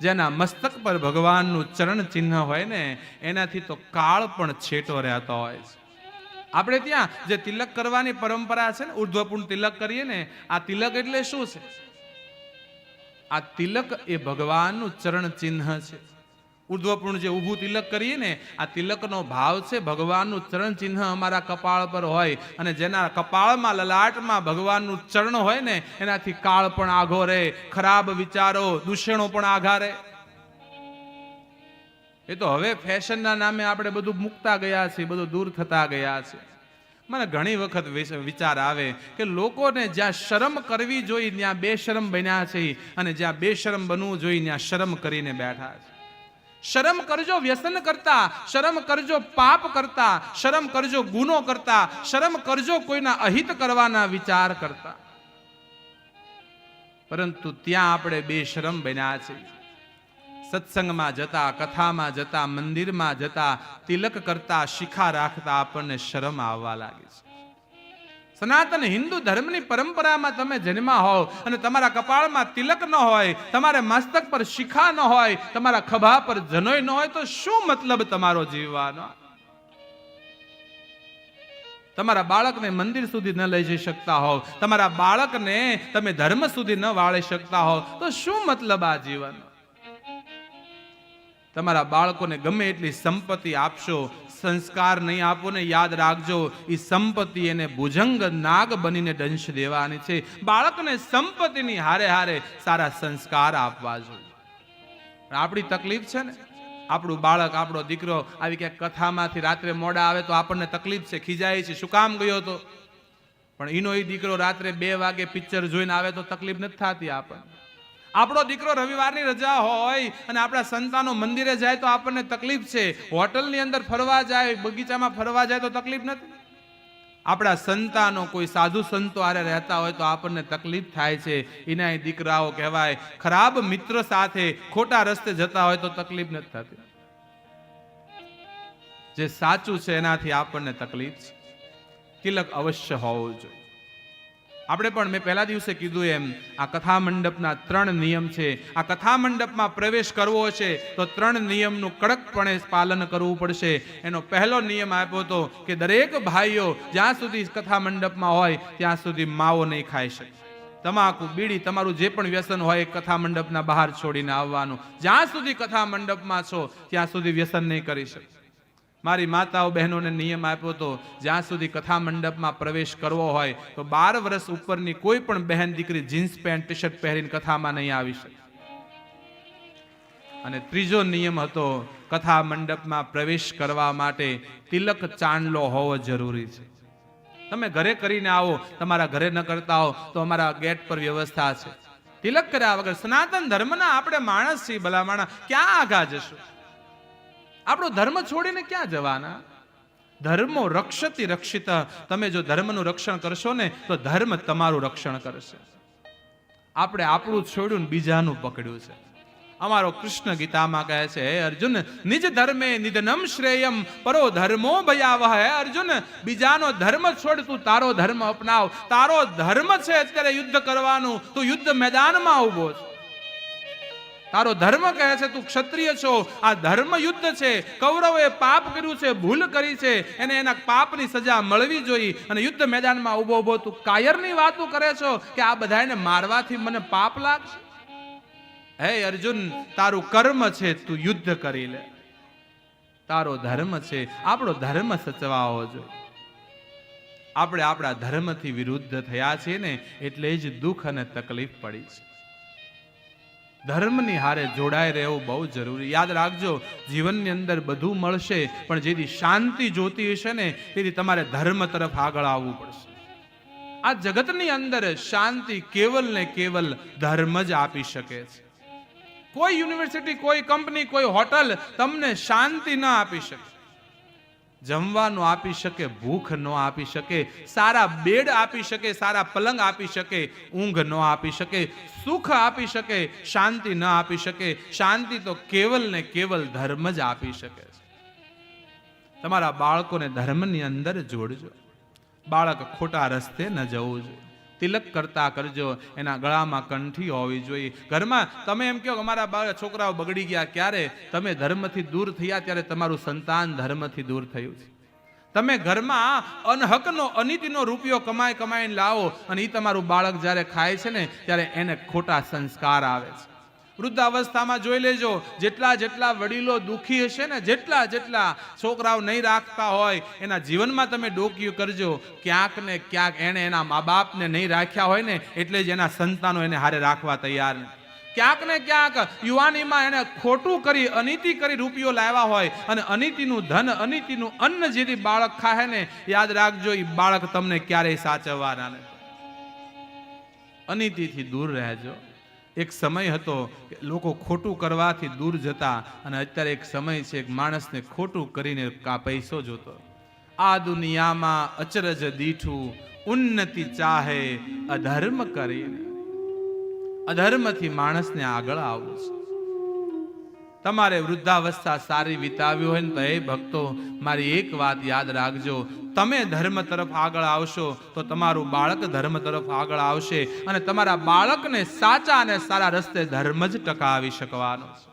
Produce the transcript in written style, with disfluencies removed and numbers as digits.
જેના મસ્તક પર ભગવાનનું ચરણ ચિહ્ન હોય ને એનાથી તો કાળ પણ છેટો રહેતો હોય છે. આપણે ત્યાં જે તિલક કરવાની પરંપરા છે ને, ઉર્ધ્વપૂર્ણ તિલક કરીએ ને, આ તિલક એટલે શું છે? આ તિલક એ ભગવાનનું ચરણ ચિહ્ન છે. ઉર્ધ્વપૂર્ણ જે ઊભું તિલક કરીએ ને, આ તિલકનો ભાવ છે ભગવાનનું ચરણ ચિહ્ન અમારા કપાળ પર હોય, અને જેના કપાળમાં લલાટમાં ભગવાનનું ચરણ હોય ને એનાથી કાળ પણ આઘો રહે, ખરાબ વિચારો દૂષણો પણ આઘા રહે. એ તો હવે ફેશનના નામે આપણે બધું મૂકતા ગયા છીએ, બધું દૂર થતા ગયા છે. મને ઘણી વખત વિચાર આવે કે લોકોને જ્યાં શરમ કરવી જોઈએ ત્યાં બેશરમ બન્યા છે, અને જ્યાં બેશરમ બનવું જોઈએ ત્યાં શરમ કરીને બેઠા છે. શરમ કરજો વ્યસન કરતા, શરમ કરજો પાપ કરતા, શરમ કરજો ગુનો કરતા, શરમ કરજો કોઈના અહિત કરવાના વિચાર કરતા. પરંતુ ત્યાં આપણે બેશરમ બન્યા છે. સત્સંગમાં જતા, કથામાં જતા, મંદિરમાં જતા, તિલક કરતા, શિખા રાખતા આપણને શરમ આવવા લાગે છે. સનાતન હિન્દુ ધર્મની પરંપરામાં તમે જન્મા હોવ અને તમારા કપાળમાં તિલક ન હોય, તમારા મસ્તક પર શિખા ન હોય, તમારા ખભા પર જનોય ન હોય, તો શું મતલબ તમારો જીવવાનો? તમારા બાળકને મંદિર સુધી ન લઈ જઈ શકતા હોવ, તમારા બાળકને તમે ધર્મ સુધી ન વાળી શકતા હોવ, તો શું મતલબ આ જીવનનો? તમારા બાળકોને ગમે એટલી સંપત્તિ આપશો, સંસ્કાર નહીં આપો ને, યાદ રાખજો એ સંપત્તિ એને ભુજંગ નાગ બનીને દંશ દેવાની છે. બાળકને સંપત્તિની હારે હારે સારા સંસ્કાર આપવા જોઈએ. આપણી તકલીફ છે ને, આપણું બાળક, આપણો દીકરો આવી ક્યાંક કથામાંથી રાત્રે મોડા આવે તો આપણને તકલીફ છે, ખીજાય છે, શું કામ ગયો હતો? પણ એનો એ દીકરો રાત્રે 2 વાગે પિક્ચર જોઈને આવે તો તકલીફ નથી થતી આપણને. આપણો દીકરો રવિવારની રજા હોય અને આપણા સંતાનો મંદિરે જાય તો આપણને તકલીફ છે. હોટલની અંદર ફરવા જાય, બગીચામાં ફરવા જાય તો તકલીફ નથી. આપણા સંતાનો કોઈ સાધુ સંતો આરે રહેતા હોય તો આપણને તકલીફ થાય છે. એના દીકરાઓ કહેવાય. ખરાબ મિત્ર સાથે ખોટા રસ્તે જતા હોય તો તકલીફ નથી થતી. જે સાચું છે એનાથી આપણને તકલીફ છે. તિલક અવશ્ય હોવું જોઈએ. આપણે પણ મેં પહેલા દિવસે કીધું એમ આ કથા મંડપના 3 નિયમ છે. આ કથા મંડપમાં પ્રવેશ કરવો છે તો 3 નિયમનું કડકપણે પાલન કરવું પડશે. એનો પહેલો નિયમ આપ્યો હતો કે દરેક ભાઈઓ જ્યાં સુધી કથા મંડપમાં હોય ત્યાં સુધી માવો નહીં ખાઈ શકે. તમાકુ, બીડી, તમારું જે પણ વ્યસન હોય કથા મંડપના બહાર છોડીને આવવાનું. જ્યાં સુધી કથા મંડપમાં છો ત્યાં સુધી વ્યસન નહીં કરી શકે. મારી માતાઓ બહેનોને નિયમ આપ્યો હતો જ્યાં સુધી કથા મંડપમાં પ્રવેશ કરવો હોય તો 12 વર્ષ ઉપરની કોઈ પણ બહેન દીકરી જીન્સ પેન્ટ ટી શર્ટ પહેરીને કથામાં નહીં આવી શકે. અને ત્રીજો નિયમ હતો કથા મંડપમાં પ્રવેશ કરવા માટે તિલક ચાંદલો હોવો જરૂરી છે. તમે ઘરે કરીને આવો, તમારા ઘરે ન કરતા હો તો અમારા ગેટ પર વ્યવસ્થા છે. તિલક કર્યા વગર સનાતન ધર્મના આપણે માણસ છીએ, ભલા માણસ, ક્યાં આગા જશું? આપણો ધર્મ છોડીને ક્યાં જવાના? ધર્મો રક્ષતિ રક્ષિત. તમે જો ધર્મનું રક્ષણ કરશો ને તો ધર્મ તમારું રક્ષણ કરશે. આપણે આપણું છોડ્યું ને બીજાનું પકડ્યું છે. અમારો કૃષ્ણ ગીતામાં કહે છે, હે અર્જુન, નિજ ધર્મે નિધનમ શ્રેયમ પરો ધર્મો ભયાવહ. હે અર્જુન, બીજાનો ધર્મ છોડ, તું તારો ધર્મ અપનાવ. તારો ધર્મ છે અત્યારે યુદ્ધ કરવાનું, તું યુદ્ધ મેદાનમાં ઉભો છે. તારો ધર્મ કહે છે તું ક્ષત્રિય છો, આ ધર્મ યુદ્ધ છે. કૌરવોએ પાપ કર્યું છે, ભૂલ કરી છે, એને એના પાપની સજા મળવી જોઈએ. અને યુદ્ધ મેદાનમાં ઉભો ઉભો તું કાયરની વાતો કરે છો કે આ બધાને મારવાથી મને પાપ લાગશે. હે અર્જુન, તારું કર્મ છે, તું યુદ્ધ કરી લે. તારો ધર્મ છે. આપણો ધર્મ સચવાવો જોઈએ. આપણે આપણા ધર્મથી વિરુદ્ધ થયા છીએ ને એટલે જ દુઃખ અને તકલીફ પડી છે. ધર્મની હારે જોડાઈ રહેવું બહુ જરૂરી. યાદ રાખજો, જીવનની અંદર બધું મળશે પણ જેથી શાંતિ જોતી હશે ને તેથી તમારે ધર્મ તરફ આગળ આવવું પડશે. આ જગતની અંદર શાંતિ કેવલ ને કેવલ ધર્મ જ આપી શકે છે. કોઈ યુનિવર્સિટી, કોઈ કંપની, કોઈ હોટલ તમને શાંતિ ન આપી શકે. જમવાનું આપી શકે, ભૂખ ન આપી શકે, સારા બેડ આપી શકે, સારા પલંગ આપી શકે, ઊંઘ ન આપી શકે, સુખ આપી શકે, શાંતિ ન આપી શકે. શાંતિ તો કેવલ ને કેવલ ધર્મ જ આપી શકે. તમારા બાળકોને ધર્મની અંદર જોડજો. બાળક ખોટા રસ્તે ન જવું જોઈએ. તિલક કરતા કરજો, એના ગળામાં કંઠી હોવી જોઈએ. ઘરમાં તમે એમ કહો અમારા છોકરાઓ બગડી ગયા, ક્યારે? તમે ધર્મથી દૂર થયા ત્યારે તમારું સંતાન ધર્મથી દૂર થયું છે. તમે ઘરમાં અનહકનો અનીતિનો રૂપિયો કમાઈને લાવો અને એ તમારું બાળક જ્યારે ખાય છે ને ત્યારે એને ખોટા સંસ્કાર આવે છે. વૃદ્ધાવસ્થામાં જોઈ લેજો, જેટલા વડીલો દુઃખી હશે ને, જેટલા છોકરાઓ નહીં રાખતા હોય એના જીવનમાં તમે ડોકિયું કરજો, ક્યાંક ને ક્યાંક એને એના મા બાપને નહીં રાખ્યા હોય ને એટલે જ એના સંતાનો એને હારે રાખવા તૈયાર નથી. ક્યાંક ને ક્યાંક યુવાનીમાં એને ખોટું કરી અનીતિ કરી રૂપિયો લાવ્યા હોય અને અનીતિનું ધન અનીતિનું અન્ન જેથી બાળક ખાય ને, યાદ રાખજો એ બાળક તમને ક્યારેય સાચવવાના નથી. અનીતિથી દૂર રહેજો. એક સમય હતો કે લોકો ખોટું કરવાથી દૂર જતા અને અત્યારે એક સમય છે કે માણસને ખોટું કરીને પૈસો જોતો. આ દુનિયામાં અચરજ દીઠું ઉન્નતિ ચાહે અધર્મ કરીને. અધર્મથી માણસને આગળ આવવું છે. તમારે વૃદ્ધાવસ્થા સારી વિતાવી હોય ને તો એ ભક્તો મારી એક વાત યાદ રાખજો, તમે ધર્મ તરફ આગળ આવશો તો તમારું બાળક ધર્મ તરફ આગળ આવશે અને તમારા બાળકને સાચા અને સારા રસ્તે ધર્મ જ ટકાવી શકવાનો છે.